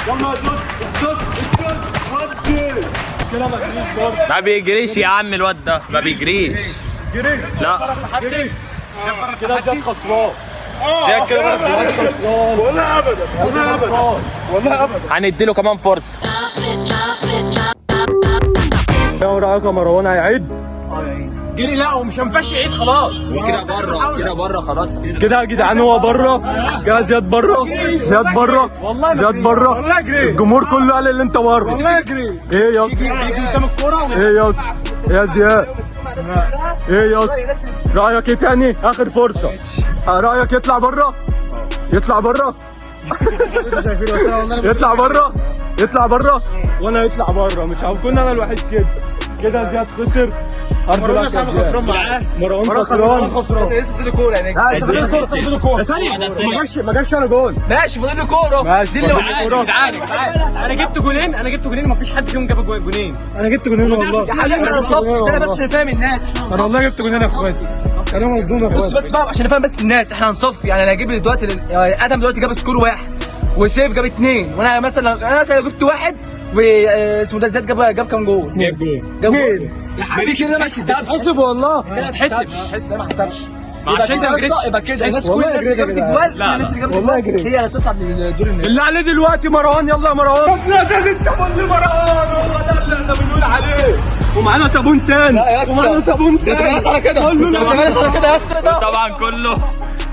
يلا اسكت اسكت اسكت ودي كده ما تجريش برضه. ما بيجريش يا عم الواد ده، ما بيجريش. جري لا جري كده زياد خسران. زياد كده خسران ولا ابدا ولا ابدا والله ابدا. هنديله كمان فرصه. ايه رايك يا مروان هيعيد؟ جري لا ومش هينفعش يعيد خلاص. كده بره كده بره خلاص كده. كده يا جدعان هو بره كده. زياد بره زياد بره زياد بره. والله جري. الجمهور كله قال اللي انت بره. والله جري. ايه يا اسطى؟ يجي قدام الكوره. ايه يا اسطى؟ يا زياد ايه يا اسطى؟ رايك ايه تاني؟ اخر فرصه. رايك يطلع بره؟ يطلع بره؟ يطلع بره؟ يطلع بره؟ وانا يطلع بره مش هكون انا الوحيد كده. كده زياد خسر. مروان صاحبي خسران معاه. مروان خسران. لسه فاضل كوره هناك. فاضل له كوره فاضل له كوره. ثانيه ما جاش انا جول. ماشي فاضل له كوره. ماشي دي اللي فاضل له كورة. انا جبت جولين ومفيش حد فيهم جاب جولين. انا جبت جونين والله. يا حبيبي انا صف انا بس عشان فاهم الناس. انا والله جبت جونين يا اخواتي. انا مصدوم يا اخواتي. بس فاهم عشان افهم بس الناس احنا هنصف يعني انا هجيب دلوقتي ادم دلوقتي جاب سكور واحد وسيف جاب اثنين وانا مثلا جبت واحد واسمه ده زياد جاب كام جول؟ جاب جول يا حبيبي كده ما تحسب والله. ما تحسبش ما حسبش عشان يبقى كده يبقى كده الناس كل الناس اللي جابت اجوال الناس اللي جابت والله اجوال هي اللي تصعد للدور النهائي. اللي عليه دلوقتي مروان. يلا يا مروان. لازم صابون لمروان. هو ده اللي احنا بنقول عليه. ومعانا صابون تاني. لا يا اسطى. ومعانا صابون تاني. ما تعملش على كده. قول له لا. ما تعملش على كده يا اسطى. طبعا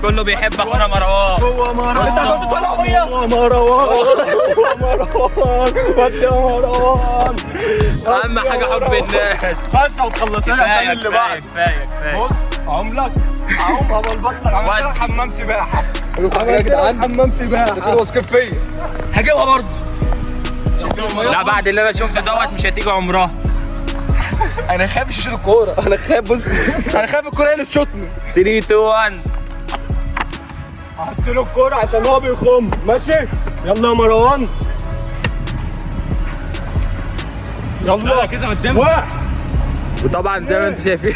كله بيحب اخونا مروان. هو مروان. انت هتقعد تطلع فيا. هو مروان. هو مروان. ودي يا مروان. اهم حاجه حب الناس. بس وخلصنا كفايه اللي بعد. كفايه. بص عملك هبلبط لك. عملت لك حمام سباحه. يا جدعان حمام سباحه. كده واثقين فيا هجيبها برضه. لا بعد اللي انا شفته دوت مش هتيجي عمرها. انا خايف اشوط الكوره. انا خايف بص انا خايف الكوره هي اللي تشوطني. 3 2 1. حط له الكوره عشان هو بيخم. ماشي يلا يا مروان. يلا كده قدام واحد. وطبعا زي ما انتم شايفين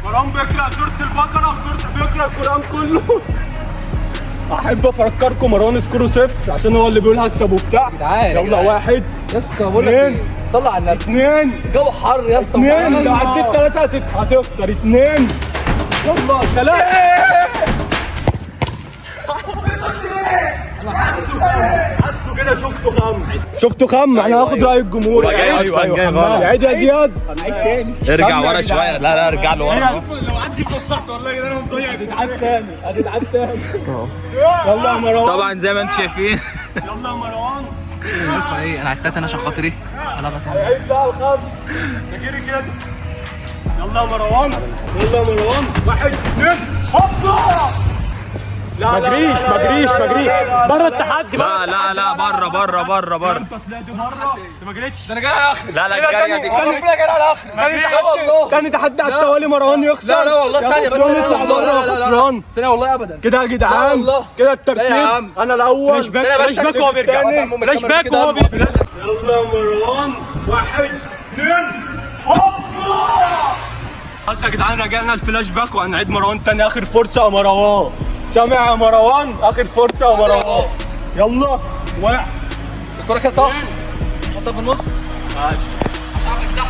مروان بيقرا سوره البقره بيقرا القران كله. احب افكركم مروان سكوره 0 عشان هو اللي بيقول هكسب وبتاع. يلا واحد يا اسطى بقول لك ايه صلي على النبي. 2 الجو حر يا اسطى. 2 لو عديت 3 هتخسر. 2 يلا 3. حسوا كده شفتوا خم. احنا هناخد راي الجمهور. عيد يا زياد. عيد تاني. ارجع ورا شويه. لا ارجع له ورا. لو عندي في مصلحته والله انا مضيع. هتتعاد تاني. يلا يا مروان. طبعا زي ما انتم شايفين. يلا يا مروان. ايه انا عدت انا عشان خاطري انا بتعمل. عيد بقى الخم. نجري كده. يلا يا مروان. يلا يا مروان. 1 2 هوبا. ما جريش بره التحدي. لا بره. انت ما جريتش. ده انا جاي على الاخر. لا الجاريه دي ربنا جاي على الاخر. تاني تحدي على التوالي مروان يخسر. لا والله ثانيه بس يطلع بره خسران. ثانيه والله ابدا. كده يا جدعان والله. كده لا يا الترتيب. عم. انا الاول. فلاش باك وهو بيرجع. فلاش باك وهو بيرجع. يلا يا مروان. 1 2 هوبا. بس يا جدعان رجعنا الفلاش باك وهنعيد مروان تاني. اخر فرصه يا مروان. سامع يا مروان؟ اخر فرصه يا مروان. يلا 1 الكوره كده صح. حطها في النص.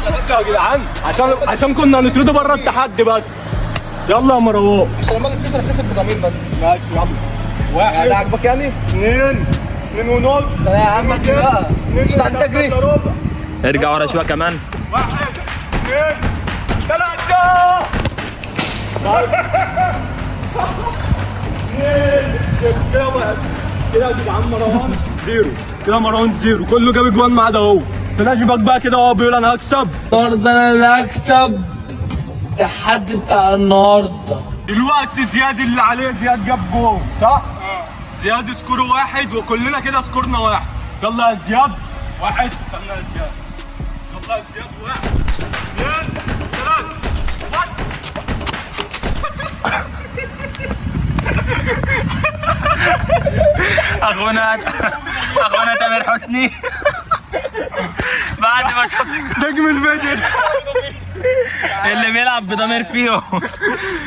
بس يا جدعان عشان كنا هنسرده بره التحدي بس. يلا يا مروان. عشان لما اجي اكسب بضمير بس. ماشي يلا. 1 ده عاجبك يعني؟ 2 ونص. ثانيه يا عم بقى. مش عايز تجري. ارجع ورا شويه كمان. 1 2 3. كده يا جدعان مروان 0. كده مروان 0. كله جاب اجوان ما عدا هو. فلاش باك بقى كده هو بيقول انا هكسب. النهارده انا اللي هكسب التحدي بتاع النهارده. دلوقتي زياد اللي عليه. زياد جاب جول صح؟ زياد سكوره 1 وكلنا كده سكورنا 1. يلا يا زياد. 1. استنى يا زياد. يلا يا زياد. 1 2 3 اخونا تامر حسني بعد ما شاط نجم الفيديو. اللي بيلعب بضمير فيهم.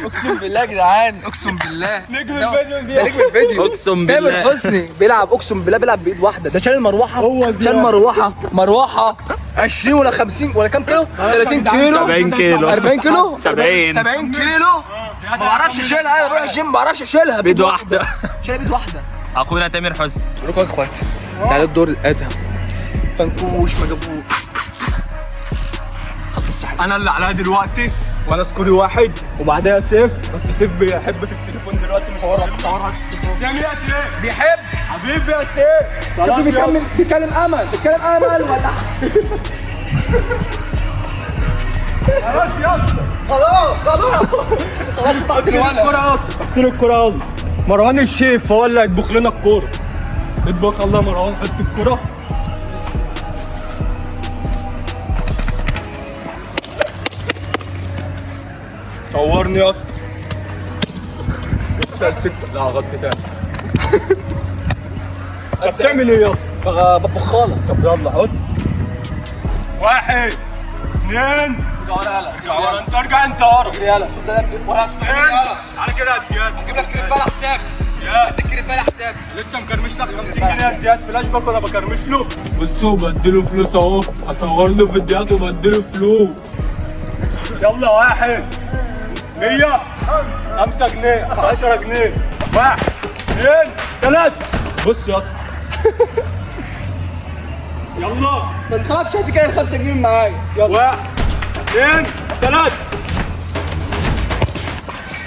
اقسم بالله يا جدعان، اقسم بالله نجم الفيديو ده زياد. نجم الفيديو. اقسم تامر بالله. حسني بيلعب، اقسم بالله بيلعب بايد واحده. ده شال المروحه، هو زياد. شال مروحه 20 ولا 50 ولا كام كيلو؟ 30 كيلو، 70 كيلو. 40 كيلو، 70. 70 كيلو. ما بعرفش اشيلها، انا بروح الجيم ما بعرفش اشيلها بيد واحدة. شايلها بايد واحده. اخونا تامر حسني. بقول لكم يا اخواتي، تعالوا الدور الادهم فنكوش ما جابوش. انا اللي عليا دلوقتي وانا سكوري واحد وبعدها سيف، بس سيف بيحب في التليفون دلوقتي. صورها بتعمل ايه يا سيف؟ بيحب حبيبي يا سيف. خلاص يلا. بيتكلم امل ولا خلاص يا اسطى. خلاص فتحت الكرة يا اسطى. حط له الكرة يلا. مروان الشيف هو اللي هيطبخ لنا الكورة. اطبخ الله يا مروان، حط الكرة. صورني يا اسطى. لسه السكس. لا غلطت تاني. انت بتعمل ايه يا اسطى؟ بطبخ خالص. طب يلا حط. 1 2. يلا انت ارجع انت ورا. يلا شوف ده ولا تعالى كده يا زياد. هجيب لك كريم على حسابي. زياد اديك كريم على حسابي. لسه مكرمش لك 50 جنيه يا زياد فلاش باك وانا بكرمش له. بصوا بديله فلوس اهو، اصور له فيديوهات وبديله فلوس. يلا 1 100 5 جنيه 10 جنيه 1 2 3. بص يا اسطى. يلا ما تخافش، هاتي كده ال 5 جنيه معايا. يلا 1 2 3.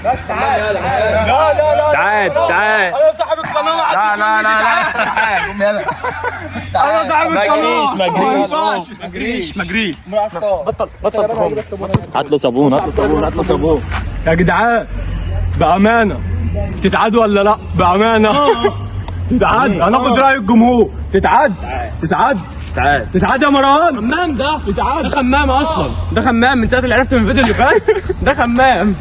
لا يلا لا تعال تعال. انا صاحب القناه. لا لا لا لا. تعال قوم يلا. انا صاحب القناه. ما ما مجريش. بطل هات له صابون هات له صابون. يا جدعان بامانه تتعاد ولا لا؟ بامانه تتعاد. هناخد راي الجمهور. تتعاد تتعاد يا مروان. خمام ده تتعاد. ده خمام اصلا، ده خمام من ساعه اللي عرفت من الفيديو اللي فات. ده خمام.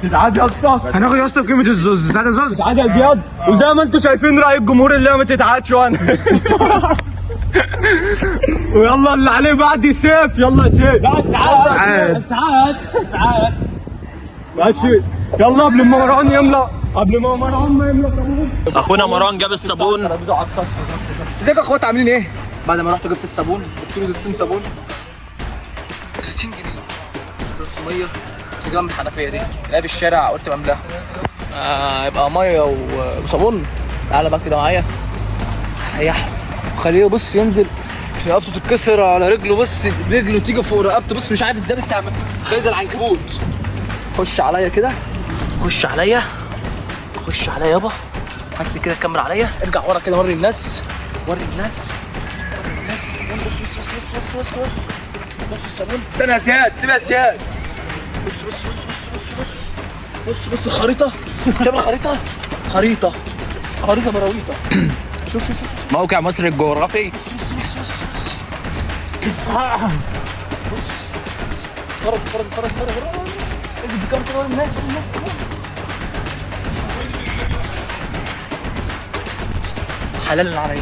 تتعاد يا اسطى. هناخد يا اسطى قيمه الزوز. تعالى زوز. تتعاد يا زياد. وزي ما انتم شايفين راي الجمهور اللي هي ما تتعادش وانا. ويلا اللي عليه بعد سيف. يلا يا سيف. تعاد ماشي. يلا قبل ما مروان يملى صابون. اخونا مروان جاب الصابون. ازيكم يا اخوات، عاملين ايه؟ بعد ما رحت جبت الصابون، جبت له ازازتين صابون 30 جنيه. ازازه ميه بس جنب الحنفيه دي، الاقيها في الشارع قلت بملاها. يبقى ميه وصابون. تعالى بقى كده معايا، هسيحه وخليه بص ينزل رقبته تتكسر على رجله. بص رجله تيجي فوق رقبته، بص مش عارف ازاي بس يعمل خيز العنكبوت. خش عليا كده، خش عليا يابا. هات لي كده الكاميرا عليا، ارجع ورا كده وري الناس. بص الصابون. استنى يا زياد، سيبها يا زياد. بص الخريطة. شايف الخريطة؟ خريطة براويطة. شوف موقع مصر الجغرافي. بص فرج انزل بالكاميرا كده ورا الناس. حلال العربية.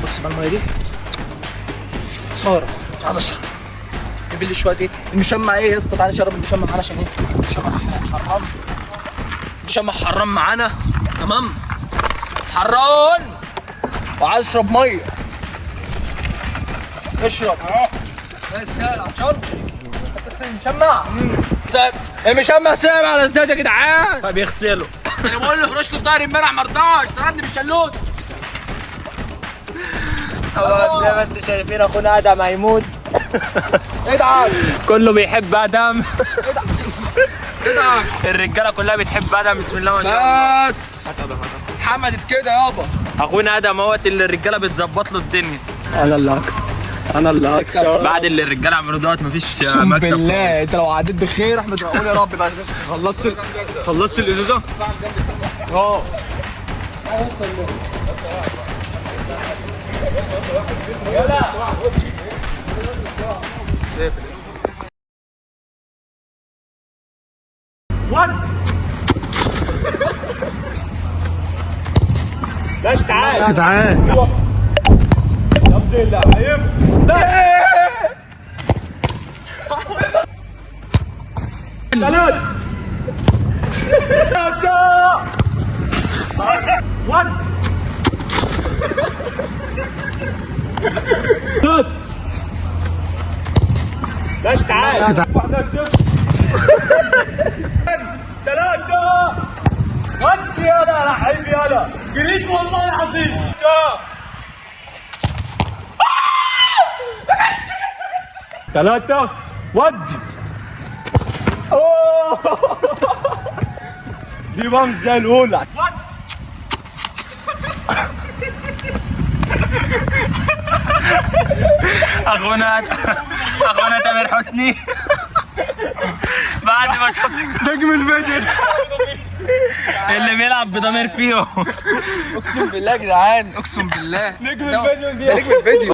بص بقى المية دي صارة، مش عايز اشرب. جيب لي شوية ايه؟ المشمع ايه يا اسطى؟ تعالى نشرب المشمع معانا عشان ايه؟ المشمع حرام معانا. تمام؟ حران وعايز اشرب مية. اشرب بس يلا عشان المشمع ساب. المشمع ساب على الزيت يا جدعان. طب يغسله. انا بقول له فرشت بضهري امبارح ما رضاش، ضربني بالشلوت. زي ما انتم شايفين اخونا ادم هيموت. ادعك كله بيحب ادم. ادعك. الرجاله كلها بتحب ادم. بسم الله ما شاء الله. بس حمدت كده يابا. اخونا ادم اهوت اللي الرجاله بتظبط له الدنيا. انا اللي هكسب. بعد اللي الرجاله عملوه دوت مفيش اقسم مكسب. بالله انت لو عديت بخير احمد قول يا رب. بس خلصت الازازه. اه تعال زي اللعيب. ثلاثة ود لا تعال 1-0 3 ود يلا يا حبيبي يلا جريت والله العظيم 3 ود اوه دي بام زي الاولى اخونا تامر حسني بعد ما شاط نجم الفيديو اللي بيلعب بضمير فيه. اقسم بالله يا جدعان، اقسم بالله نجم الفيديو ده زياد نجم الفيديو.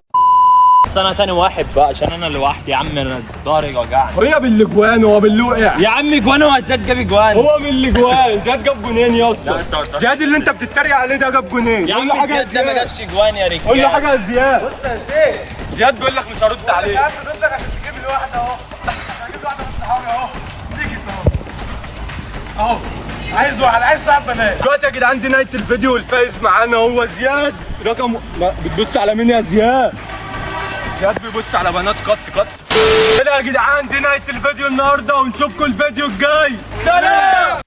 بس انا تاني واحد بقى عشان انا لوحدي يا عم، انا ضهري وجعني. هي بالاجوان هو باللي وقع يا عم جوان، هو زياد جاب جوان. هو من الاجوان زياد جاب جونين يا اسطى. لا، استنى. زياد اللي انت بتتريق عليه ده جاب جونين. يا قول له عم حاجه يا زياد ده ما زياد. جابش جوان يا رجاله. قول له حاجه يا زياد. بص يا زيد، زياد بيقول لك مش هرد عليه. عم ضد لك عشان تجيب لي واحده اهو، هجيب لي واحده من صحابي اهو، نيجي اهو عايز صاحب بنات. دلوقتي يا جدعان دي نهايه الفيديو والفايز معانا هو زياد. رقم بتبص على مين يا زياد؟ زياد بيبص على بنات قط. كده يا جدعان دي نهايه الفيديو النهارده، ونشوفكم الفيديو الجاي. سلام.